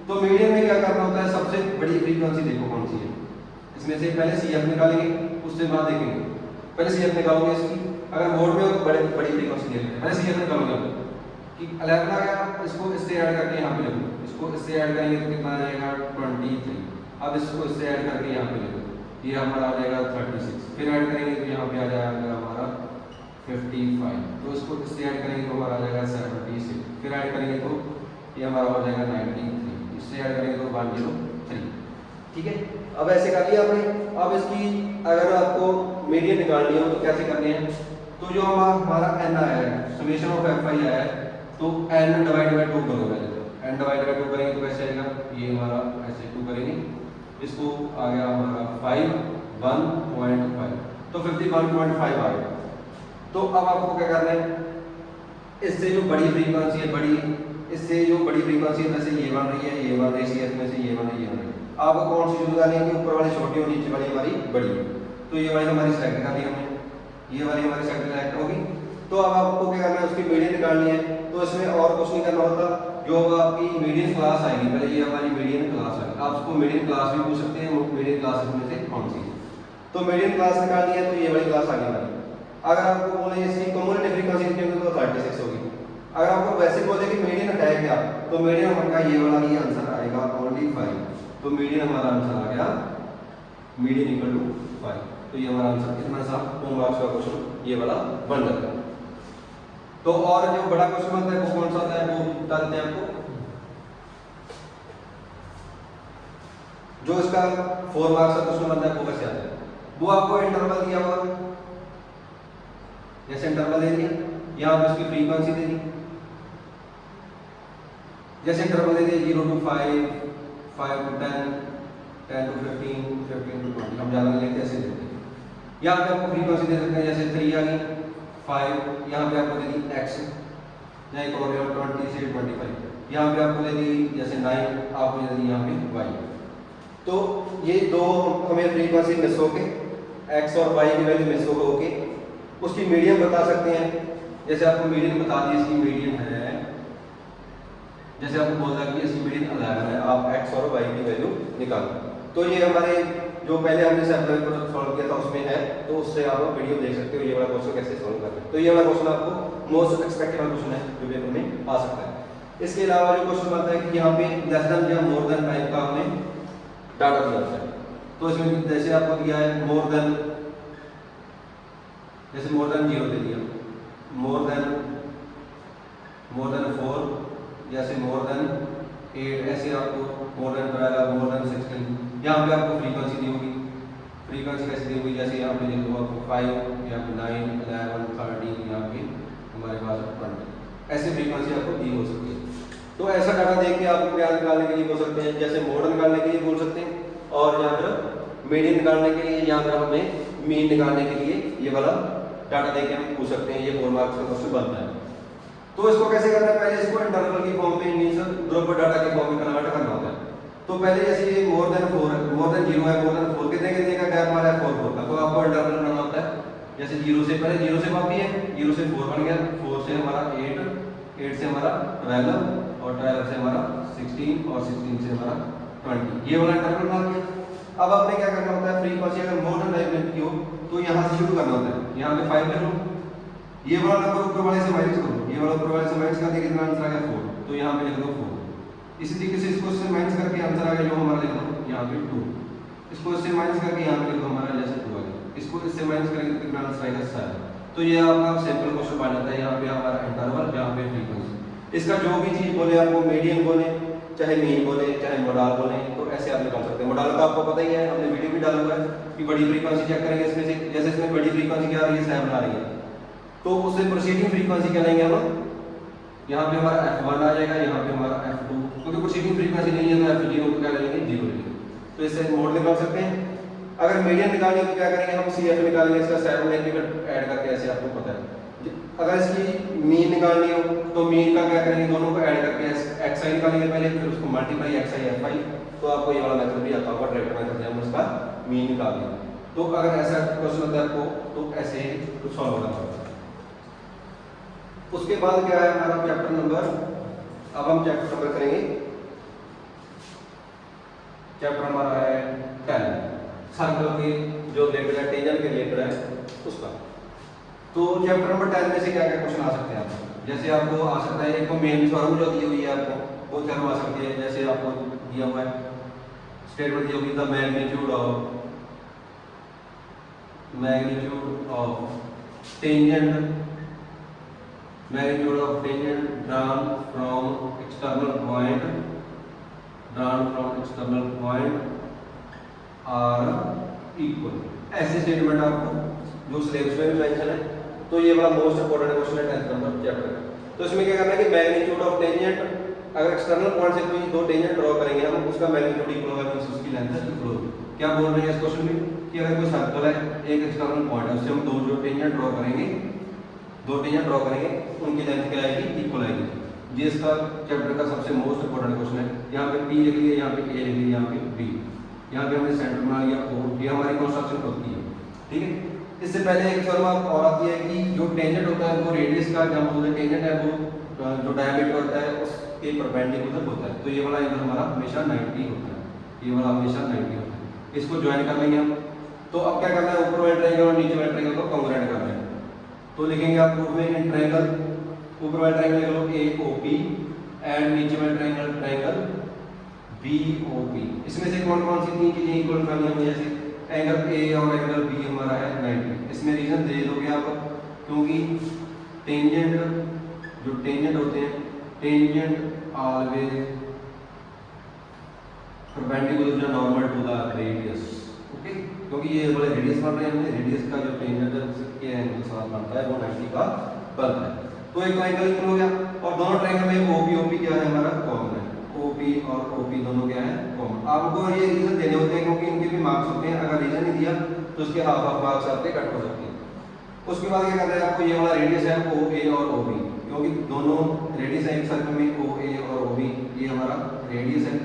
तो मीडियन में क्या करना होता है, सबसे बड़ी फ्रीक्वेंसी देखो कौन सी है, इसमें से पहले CF निकालेंगे उससे बाद देखेंगे, पहले CF निकालोगे इसकी, अगर बोर्ड में हो तो बड़ी फ्रीक्वेंसी देख लेंगे, पहले CF निकालोगे कि 11 आ गया, इसको इससे ऐड करके यहाँ पे लिखो, इसको इससे ऐड करेंगे तो कितना आ जाएगा 23, अब इसको इससे ऐड करके यहाँ पे लिखो, ये हमारा आ जाएगा 36, फिर ऐड करेंगे तो यहाँ पे आ जाएगा हमारा 55, तो इसको इससे ऐड करेंगे तो हमारा आ जाएगा 76, फिर ऐड करेंगे तो ये हमारा हो जाएगा 93, इससे ऐड करेंगे तो 103। ठीक है, अब ऐसे कर लिया आपने। अब इसकी अगर आपको मीडियन निकालनी हो तो कैसे करनी है, तो जो हमारा n आया है समेशन ऑफ fi आया है, तो n डिवाइड बाय 2 करोगे, पहले n डिवाइड बाय 2 करेंगे तो कैसे आएगा, ये हमारा ऐसे 2 करेंगे, इसको आ गया हमारा 51.5, तो 51.5 आ गया। तो अब आपको क्या करना है, इससे जो बड़ी फ्रीक्वेंसी है इससे जो बड़ी फ्रीक्वेंसी है जैसे ये बन रही है, ये बन रही है, CF में से ये बन रही है, आपको कौन सी यूज करनी है कि ऊपर वाली छोटी और नीचे वाली हमारी बड़ी है, तो ये वाली हमारी सेलेक्ट कर ली हमने, ये वाली हमारी सेलेक्ट होगी। तो अब आपको क्या करना है, उसकी मीडियन निकालनी है, तो इसमें और कुछ नहीं करना होता, जो आपकी मीडियन क्लास आएगी, पहले ये हमारी मीडियन क्लास आएगी, आप उसको मीडियन क्लास भी पूछ सकते हैं, मीडियन क्लास में से कौन सी, तो मीडियन क्लास निकालनी है तो ये वाली क्लास आगे वाली। अगर आपको बोले इसकी कम्युनिटी फ्रीक्वेंसी कितनी होगी तो 36 होगी। अगर आपको वैसे बोले कि मीडियन है क्या, तो मीडियन हमारा ये वाला ही आंसर आएगा ओनली 5, तो मीडियन हमारा आंसर आ गया मीडियन इक्वल टू 5, तो ये हमारा आंसर कितना सा 2 मार्क्स का क्वेश्चन ये वाला बन जाता है। तो और जो बड़ा क्वेश्चन होता है वो कौन सा होता है वो बता देते हैं आपको, जो इसका 4 मार्क्स का क्वेश्चन बनता है वो कैसे आता है, वो आपको इंटरवल दिया हुआ, जैसे इंटरवल दे दिया, यहाँ पे उसकी फ्रीक्वेंसी दे दी, जैसे इंटरवल दे दिया 0 to 5, 5 to 10, 10 to 15, 15 to 20, हम ज़्यादा लेते ऐसे देते हैं। यहाँ पे आपको फ्रीक्वेंसी दे सकते हैं, जैसे 3 आ गई, 5, यहाँ पे आपको दे दी x, या एक और 20 से 25, यहाँ पे आपको दे दी जैसे 9, आपको दे दी यहाँ पे y। तो ये दो हमें फ्रीक्वेंसी मिस होके x और y की वैल्यू मिस होके उसकी मीडियन बता सकते हैं। जैसे आपको मीडियन बता दी, इसकी मीडियन है, जैसे आपको बोला कि इसकी मीडियन 11 है, आप x और y की वैल्यू निकालो। तो ये हमारे जो पहले हमने सैंपल को सॉल्व किया था उसमें है, तो उससे आप वीडियो देख सकते हो ये वाला क्वेश्चन कैसे सॉल्व करते हैं। तो ये वाला क्वेश्चन आपको मोस्ट एक्सपेक्टेड वाला क्वेश्चन है जो पेपर में आ सकता है। इसके अलावा जो क्वेश्चन बनता है कि यहाँ पे लेस देन या मोर देन टाइप का हमें डाटा दिया होता है, तो इसमें जैसे आपको दिया है मोर देन, जैसे मोर देन 0 दे दिया, मोर देन 4, जैसे मोर देन 8, ऐसे आपको मोर देन 12, मोर देन 16, यहाँ पे आपको फ्रीक्वेंसी दी होगी। फ्रीक्वेंसी कैसे दी होगी, जैसे यहाँ पे देख लो आपको 5, यहाँ पे 9, 11, 13, यहाँ पे हमारे पास 20, ऐसे फ्रीक्वेंसी आपको दी हो सकती है। तो ऐसा डाटा देख के आपको क्या निकालने के लिए बोल सकते हैं, जैसे मोड निकालने के लिए बोल सकते हैं, और या फिर मीडियन निकालने के लिए या फिर हमें मीन निकालने के लिए ये वाला डाटा देके हम पूछ सकते हैं। ये 4 मार्क्स का क्वेश्चन बनता है। तो इसको कैसे करना है, पहले इसको इंटरवल की फॉर्म में मींस ग्रुप डाटा की फॉर्म में कन्वर्ट करना होता है। तो पहले जैसे ये मोर देन 4 है, मोर देन 0 है, मोर देन 4 कितने का गैप हमारा है 4 का, तो आपको इंटरवल बनाना होता है। जैसे 0 से पहले 0 से कॉपी है, 0 से 4 बन गया, 4 से हमारा 8, 8 से हमारा 12 और 12 से हमारा 16 और 16 से हमारा 20, ये वाला इंटरवल बना दिया। अब आपने क्या करना होता है, फ्रीक्वेंसी अगर मोर देन 5 मिनट की हो तो यहाँ से शुरू करना होता है। यहाँ पे 5 लिख लो, ये वाला नंबर ऊपर वाले से माइनस करो, ये वाला ऊपर वाले से माइनस करके कितना आंसर आ गया 4, तो यहाँ पे लिख दो 4। इसी तरीके से इसको इससे माइनस करके आंसर आ गया जो हमारा लिख दो यहाँ पे 2, इसको इससे माइनस करके यहाँ पे लिख दो हमारा जैसे 2 आ गया, इसको इससे माइनस करेंगे तो कितना आंसर आएगा 7। तो ये आपका सिंपल क्वेश्चन बन जाता है। यहाँ पे हमारा इंटरवल, यहाँ पे फ्रीक्वेंसी, इसका जो भी चीज बोले आपको मीडियन बोले चाहे मीन बोले चाहे मोडाल बोले, तो ऐसे आप निकाल सकते हैं। मोडाल का आपको पता ही है, हमने वीडियो भी डाला हुआ है कि बड़ी फ्रीक्वेंसी चेक करेंगे इसमें से, जैसे इसमें बड़ी फ्रीक्वेंसी क्या आ रही है 7 आ रही है, तो उससे प्रोसीडिंग फ्रीक्वेंसी क्या लेंगे हम, यहाँ पे हमारा f1 आ जाएगा, यहाँ पे हमारा f2, क्योंकि प्रोसीडिंग फ्रीक्वेंसी नहीं है तो f0 को क्या लेंगे 0 लेंगे, तो इससे मोड निकाल सकते हैं। अगर मीडियन निकालनी तो क्या करेंगे हम CF निकालेंगे, इसका 7 ऐड करके, ऐसे आपको पता है। अगर इसकी मीन निकालनी हो तो मीन का क्या करेंगे, दोनों को ऐड करके xi निकालेंगे पहले, फिर उसको मल्टीप्लाई xi fi, तो आपको ये वाला मेथड भी आता होगा, डायरेक्ट मेथड से हम उसका मीन निकाल लेंगे। तो अगर ऐसा क्वेश्चन होता है आपको तो ऐसे कुछ सॉल्व करना होगा। उसके बाद क्या है हमारा चैप्टर नंबर, अब हम चैप्टर नंबर करेंगे, चैप्टर हमारा है 10, सर्कल के जो रिलेटेड है, टेंजेंट के रिलेटेड है उसका। तो चैप्टर नंबर 10 में से क्या क्या क्वेश्चन आ सकते हैं आपको, जैसे आपको आ सकता है एक तो मेन थ्योरम जो दी हुई है आपको, वो थ्योरम आ सकती है। जैसे आपको दिया हुआ है स्टेटमेंट दी होगी, the magnitude of tangent drawn from external point are equal, ऐसे स्टेटमेंट आपको जो सिलेबस में भी मेंशन है। तो ये वाला मोस्ट इंपोर्टेंट क्वेश्चन है 10th नंबर चैप्टर का। तो इसमें क्या करना है कि मैग्नीट्यूड ऑफ टेंजेंट, अगर एक्सटर्नल पॉइंट से कोई दो टेंजेंट ड्रॉ करेंगे हम, उसका मैग्नीट्यूड इक्वल होगा मींस उसकी लेंथ इक्वल होगी। क्या बोल रहे हैं इस क्वेश्चन में कि अगर कोई सर्कल है, एक एक्सटर्नल पॉइंट है, उससे हम दो टेंजेंट ड्रॉ करेंगे, उनकी लेंथ क्या आएगी, इक्वल आएगी। ये इसका चैप्टर का सबसे मोस्ट इंपोर्टेंट क्वेश्चन है। यहाँ पे P लिख लिया, यहाँ पे A लिख लिया, यहाँ पे B, यहाँ पे हमने सेंटर बना लिया O, ये हमारी कंस्ट्रक्शन होती है, ठीक है। इससे पहले एक थ्योरम और आती है कि जो टेंजेंट होता है वो रेडियस का, जब बोलते टेंजेंट है वो जो डायमीटर होता है उसके परपेंडिकुलर होता है। तो ये वाला एंगल हमारा हमेशा 90 होता है, ये वाला हमेशा 90 होता है। इसको ज्वाइन कर लेंगे हम। तो अब क्या करना है, ऊपर वाले ट्रायंगल और नीचे वाले ट्रायंगल को कॉन्ग्रुएंट करना है। तो लिखेंगे आप प्रूफ में इन ट्रायंगल, ऊपर वाला ट्रायंगल लिख लो AOP एंड नीचे वाला ट्रायंगल BOP। इसमें से कौन कौन सी तीन चीजें इक्वल करनी है, जैसे एंगल A और एंगल B हमारा है 90। इसमें रीजन दे दोगे आप, क्योंकि टेंजेंट जो टेंजेंट होते हैं, tangent always perpendicular to normal to the radius, okay. क्योंकि ये वाले रेडियस बन रहे हैं, रेडियस का जो टेंजेंट है उसके एंगल के साथ बनता है वो 90 का बनता है। तो एक एंगल इक्वल हो गया, और दोनों ट्रायंगल में OP क्या है हमारा कॉमन है, OP और OP दोनों क्या है कॉमन। आपको ये रीजन देने होते हैं क्योंकि इनके भी मार्क्स होते हैं, अगर रीजन नहीं दिया तो उसके हाफ हाफ मार्क्स आपके कट हो सकते हैं। उसके बाद क्या करते हैं, आपको ये वाला रेडियस है OA और OB, क्योंकि दोनों रेडियस है एक सर्कल में OA और OB, ये हमारा रेडियस है।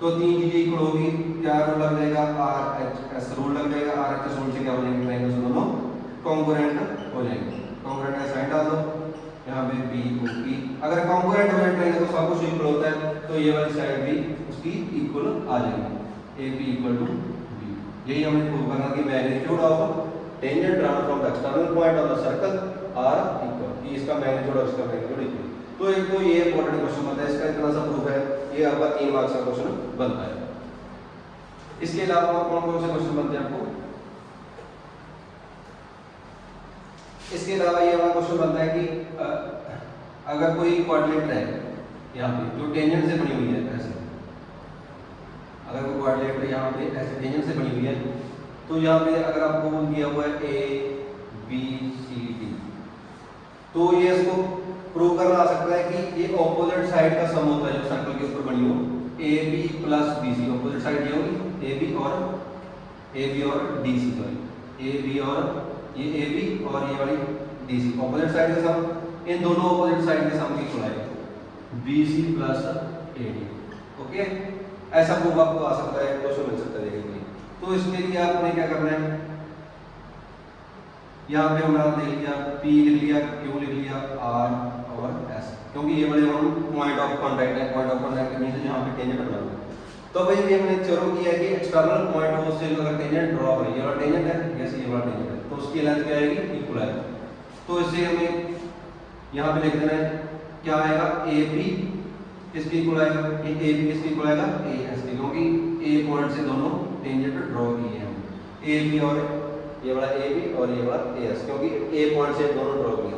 तो तीन चीजें इक्वल होगी, क्या रूल लग जाएगा, RHS रूल लग जाएगा। RHS रूल से क्या हो जाएंगे, ट्रायंगल्स दोनों कॉन्ग्रुएंट हो जाएंगे। कॉन्ग्रुएंट का साइन डाल दो, यहाँ पे BOP, अगर कॉन्ग्रुएंट हो जाए ट्रायंगल तो सब कुछ इक्वल होता है, तो ये वाली साइड भी उसकी इक्वल आ जाएगी, AB इक्वल टू B। यही हमें प्रूव करना कि magnitude of tangent drawn from the external point of the circle are equal, कि इसका मैग्नीट्यूड और इसका मैग्नीट्यूड इक्वल। तो एक तो ये इंपॉर्टेंट क्वेश्चन बनता है, इसका इतना सा प्रूफ है, ये आपका 3 मार्क्स का क्वेश्चन बनता है। इसके अलावा और कौन कौन से क्वेश्चन बनते हैं आपको, इसके अलावा ये हमारा क्वेश्चन बनता है कि अगर कोई क्वाड्रिलेटरल है यहाँ पे जो टेंजेंट से बनी हुई है, ऐसे अगर कोई क्वाड्रिलेटरल यहाँ पे ऐसे टेंजेंट से बनी हुई है, तो यहाँ पे अगर आपको दिया हुआ है ABCD, तो ये इसको प्रूव करना आ सकता है कि ये ऑपोजिट साइड का सम होता है जो सर्कल के ऊपर बनी हो, A B plus B C, opposite side ये होगी ए बी और D C, sorry A B और ये ए बी और ये वाली डी सी, ऑपोजिट साइड के सम, इन दोनों ऑपोजिट साइड के सम की इक्वल आएगा B C plus A D. Okay, ऐसा प्रूफ आपको आ सकता है, क्वेश्चन मिल सकता है देखने के लिए। तो इसके लिए आपने क्या करना है, यहाँ पे हमारा देख लिया P लिख लिया, Q लिख लिया, R और S, क्योंकि ये बड़े हम पॉइंट ऑफ कांटेक्ट है, पॉइंट ऑफ कांटेक्ट मींस जहाँ पे टेंजेंट बना हुआ है। तो भाई ये हमने थ्योरम किया है कि एक्सटर्नल पॉइंट से अगर टेंजेंट ड्रॉ करें, ये वाला टेंजेंट है, जैसे ये वाला टेंजेंट है, तो उसकी लेंथ क्या आएगी, इक्वल आएगी। तो इससे हमें यहाँ पे लिख देना है क्या आएगा, AP किसके इक्वल आएगा, ये AP किसके इक्वल आएगा, AS, क्योंकि A पॉइंट से दोनों टेंजेंट ड्रॉ किए हैं, AB और ये वाला AB और ये वाला AS, क्योंकि A पॉइंट से दोनों ड्रॉ किए।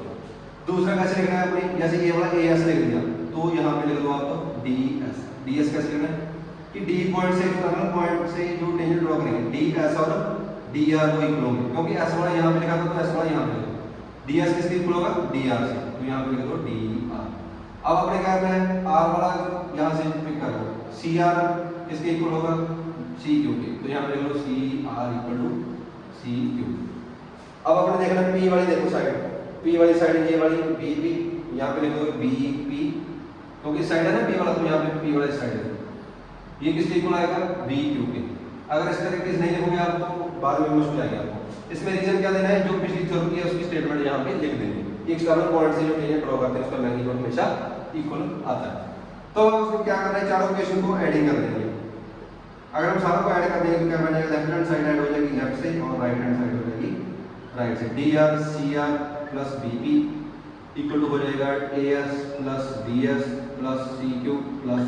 दूसरा कैसे लिखना है अपने, जैसे ये वाला AS लिख दिया तो यहाँ पे लिख दो आप DS। DS कैसे लिखना है कि D पॉइंट से एक्सटर्नल पॉइंट से जो टेंजेंट ड्रॉ करेंगे DS और DR को इक्वल होंगे, क्योंकि S वाला यहाँ पे लिखा था तो S वाला यहाँ पे लिखो, DS किसके इक्वल होगा, DR से, तो यहाँ पे लिख दो DR। अब अपने क्या करना है, R वाला यहाँ से पिक कर लो, CR किसके इक्वल होगा, CQ के, तो यहाँ पे लिख लो CR इक्वल टू CQ। अब अपने देखना P वाली, देखो साइड, P वाली साइड ये वाली BP, यहाँ पे लिखो BP, क्योंकि साइड है ना P वाला, तो यहाँ पे P वाली साइड है, ये किसके इक्वल आएगा, BQ के। अगर इस तरीके से नहीं लिखोगे आप तो बाद में मुश्किल आएगी आपको। इसमें रीजन क्या देना है, जो पिछली थ्योरम की है उसकी स्टेटमेंट यहाँ पे लिख देंगे, एक्सटर्नल पॉइंट से जो टेंजेंट ड्रॉ करते हैं उसका मैग्नीट्यूड हमेशा इक्वल आता है। तो उसको क्या करना है, चारों इक्वेशन को एडिंग कर देंगे। अगर हम सारों को ऐड कर देंगे तो क्या बन जाएगा, लेफ्ट हैंड साइड ऐड हो जाएगी लेफ्ट से और राइट हैंड साइड हो जाएगी राइट से। DR CR plus BP equal to हो जाएगा AS plus DS plus CQ plus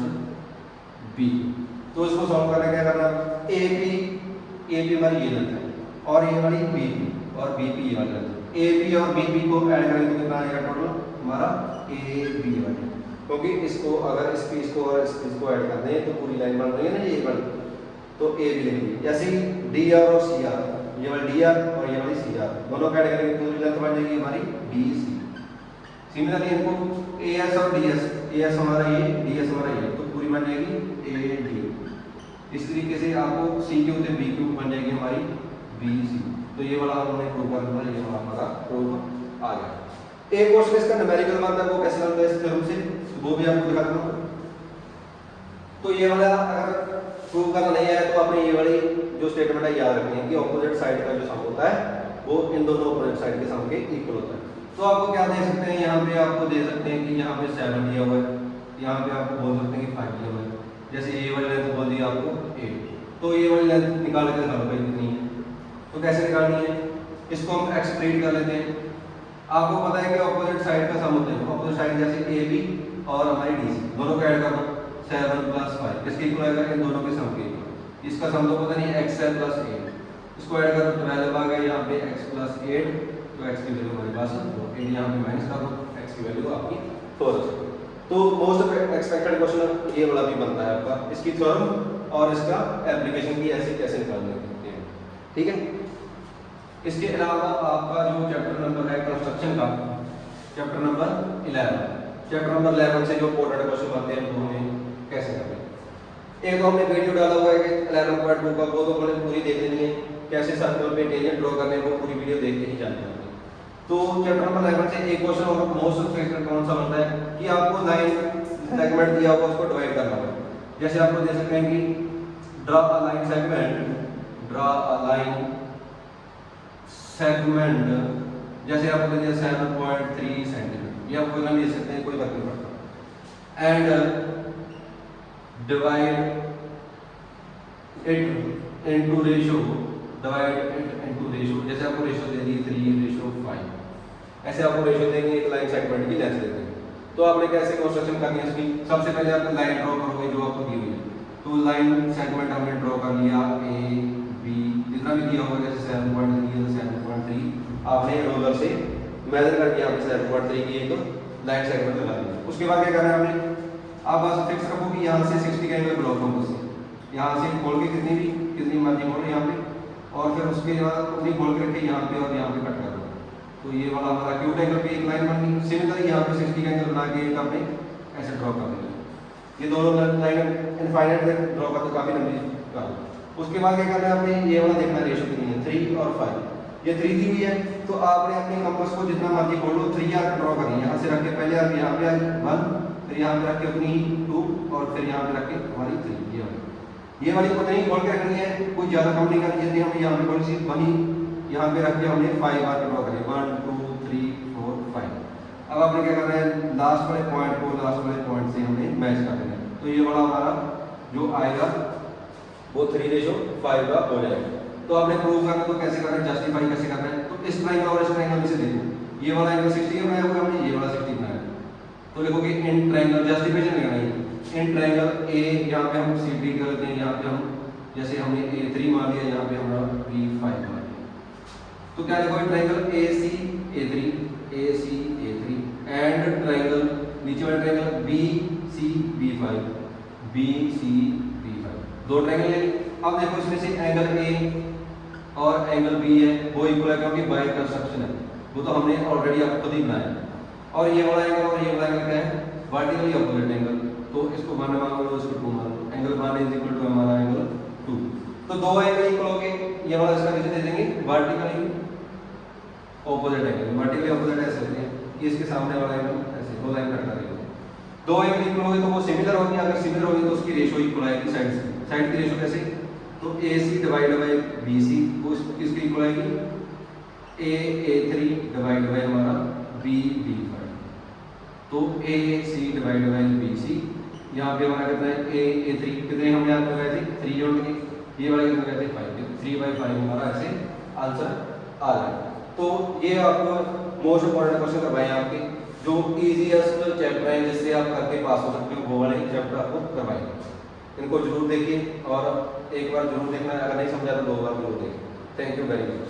BQ। तो इसको सॉल्व करना क्या करना, AP हमारी ये लेंथ है और ये वाली BP और BP ये वाली लेंथ, AP और BP को ऐड करेंगे तो कितना आएगा टोटल हमारा AB वाली, क्योंकि इसको अगर इस पीस को और इस पीस को ऐड कर दें तो पूरी लाइन बन रही है ना ये वाली, तो AB लिखेंगे। ऐसे ही DR और CR, ये वाली DR और ये वाली CR दोनों को ऐड करेंगे तो पूरी लेंथ बन जाएगी हमारी DC। सिमिलरली इनको AS और DS, AS हमारा ये, DS हमारा ये, तो पूरी बन जाएगी AD। इस तरीके से आपको CQ से BQ बन जाएगी हमारी BC। तो ये वाला हमने प्रूव कर दिया, ये वाला हमारा प्रूफ आ गया। एक क्वेश्चन इसका न्यूमेरिकल बनता है, वो कैसे बनता है इस थ्योरम से, वो भी आपको दिखा दूंगा। तो ये वाला अगर प्रूव करना नहीं आया तो आपने ये वाली जो स्टेटमेंट है याद रखनी है कि ऑपोजिट साइड का जो सम होता है वो इन दोनों ऑपोजिट साइड के सम के इक्वल होता है। तो आपको क्या दे सकते हैं, यहाँ पे आपको दे सकते हैं कि यहाँ पे 7 दिया हुआ है, यहाँ पे आपको बोल सकते हैं कि 5 दिया हुआ है, जैसे ये वाली लेंथ बोल दी आपको 8, तो ये वाली लेंथ निकाल के दिखा दो भाई कितनी है। तो कैसे निकालनी है, इसको हम एक्सप्लेन कर लेते हैं। आपको पता है कि ऑपोजिट साइड का सम होता है, ऑपोजिट साइड जैसे AB और हमारी DC दोनों को ऐड कर दो, 7 + 5 किसके इक्वल आएगा, इन दोनों के सम के इक्वल। इसका सम तो पता नहीं x है + 8, इसको ऐड कर दो 12 आ गया, यहाँ पे x + 8, तो x की वैल्यू हमारे पास 8, यहाँ पे माइनस कर दो, x की वैल्यू आपकी 4 है। तो मोस्ट एक्सपेक्टेड क्वेश्चन ये वाला भी बनता है आपका, इसकी थ्योरम और इसका एप्लीकेशन की ऐसे कैसे निकालने हैं, ठीक है। इसके अलावा आपका जो चैप्टर नंबर है कंस्ट्रक्शन का, चैप्टर नंबर 11, चैप्टर नंबर 11 से जो इंपॉर्टेंट क्वेश्चन बनते हैं वो हमें कैसे करते हैं। एक तो हमने वीडियो डाला हुआ है कि 11.2 का, वो तो हमने पूरी देख लेनी है, कैसे सर्कल पे टेंजेंट ड्रॉ करने को पूरी वीडियो देख के ही जानते हैं। तो चैप्टर नंबर 11 से एक क्वेश्चन और मोस्ट एक्सपेक्टेड कौन सा बनता है कि आपको लाइन सेगमेंट दिया होगा उसको डिवाइड करना होगा। जैसे आपको दे सकते हैं कि draw a line segment, draw a line segment, जैसे आपको दे दिया 7.3 सेंटीमीटर, या कोई नाम दे सकते हैं, कोई फर्क नहीं पड़ता। And divide it into ratio, divide it into ratio, जैसे आपको रेशियो दे दी 3:5, ऐसे आपको रेशियो देंगे एक लाइन सेगमेंट की लेंथ देते हैं। तो आपने कैसे कंस्ट्रक्शन करनी है इसकी, सबसे पहले आप लाइन ड्रॉ करोगे जो आपको दी हुई है। तो लाइन सेगमेंट हमने ड्रॉ कर लिया A B, जितना भी दिया होगा, जैसे 7.3 7.3 आपने रोलर से मेजर करके यहाँ पे 7.3 की एक लाइन सेगमेंट लगा दिया। उसके बाद क्या करना है आपने, आप बस फिक्स रखो कि यहाँ से 60 का एंगल ब्लॉक होगा, उससे यहाँ से खोल के कितनी मर्जी खोलो यहाँ पे, और फिर उसके बाद अपनी खोल के रखे यहाँ पे और यहाँ पे कट कर दो। तो ये वाला हमारा एक्यूट एंगल पे एक लाइन बन गई। सिमिलरली यहाँ पे 60 का एंगल बना के एक आपने ऐसे ड्रॉ कर दिया। ये दोनों लाइन इनफाइनाइट तक ड्रॉ करते काफ़ी लंबी कर लो। उसके बाद क्या करना है, आपने ये वाला देखना है रेशो कितनी है, 3 और 5। ये 3 दी हुई है तो आपने अपने कंपास को जितना मर्जी खोल लो, 3 आर्क ड्रॉ करनी है। यहाँ से रख के पहले आर्क यहाँ पे 1, फिर यहाँ पे रख के अपनी 2 और फिर यहाँ पे रख के हमारी 3। ये वाली उतनी ही खोल के रखनी है, कोई ज़्यादा कम नहीं करनी है। हम यहाँ पे थोड़ी सी वही यहाँ पे रख के हमने 5 आर्क ड्रॉ करें, 1 2 3 4 5। अब आपने क्या करना है, लास्ट वाले पॉइंट को लास्ट वाले पॉइंट से हमें मैच कर देना है। तो ये वाला हमारा जो आएगा वो 3:5 का हो जाएगा। तो आपने प्रूव करना है तो कैसे करना है, जस्टिफाई कैसे करना है। तो इस ट्रायंगल और इस ट्रायंगल में से देखो, ये वाला एंगल 60 का बनाया हुआ है हमने, ये वाला 60 बनाया है। तो लिखोगे इन ट्रायंगल, जस्टिफिकेशन लिखना है इन ट्रायंगल ए, यहाँ पे हम CD कर लेते हैं, यहाँ पे हम जैसे हमने A3 मान लिया, यहाँ पे हमारा B5 मान लिया। तो क्या लिखोगे, triangle AC A3 and triangle नीचे वाला ट्रायंगल BCB5 दो ट्रायंगल है। अब देखो इसमें से एंगल A और एंगल B है वो इक्वल है क्योंकि बाय कंस्ट्रक्शन है, वो तो हमने ऑलरेडी आपको खुद ही बनाया है। और ये वाला एंगल और ये वाला एंगल क्या है, वर्टिकली अपोजिट एंगल। तो इसको 1 मान लो, इसको 2 मान लो, एंगल 1 इज इक्वल टू हमारा एंगल 2। तो दो एंगल इक्वल हो गए, ये वाला इसका नीचे दे देंगे vertically opposite angle. Vertically opposite ऐसे होते हैं कि इसके सामने वाला एंगल ऐसे दो लाइन कट करेंगे। दो एंगल इक्वल हो गए तो वो सिमिलर होगी, अगर सिमिलर होगी तो उसकी रेशो इक्वल आएगी साइड से। साइड की रेशो कैसे, तो AC डिवाइड बाय BC वो किसकी इक्वल आएगी, A3 डिवाइड बाय हमारा B5। तो AC डिवाइड बाय BC, यहाँ पे हमारा कितना है A3 कितने हमने यहाँ पे गए थे 3 जोड़ के, ये वाले कितने गए थे 5, 3/5 हमारा ऐसे आंसर आ जाएगा। तो ये आपको मोस्ट इंपॉर्टेंट क्वेश्चन करवाए हैं आपके, जो इजीएस्ट चैप्टर है जिससे आप करके पास हो सकते हो, वो वाले चैप्टर आपको करवाएंगे। इनको जरूर देखिए और एक बार जरूर देखना, अगर नहीं समझा तो 2 बार जरूर देखिए। Thank you very much.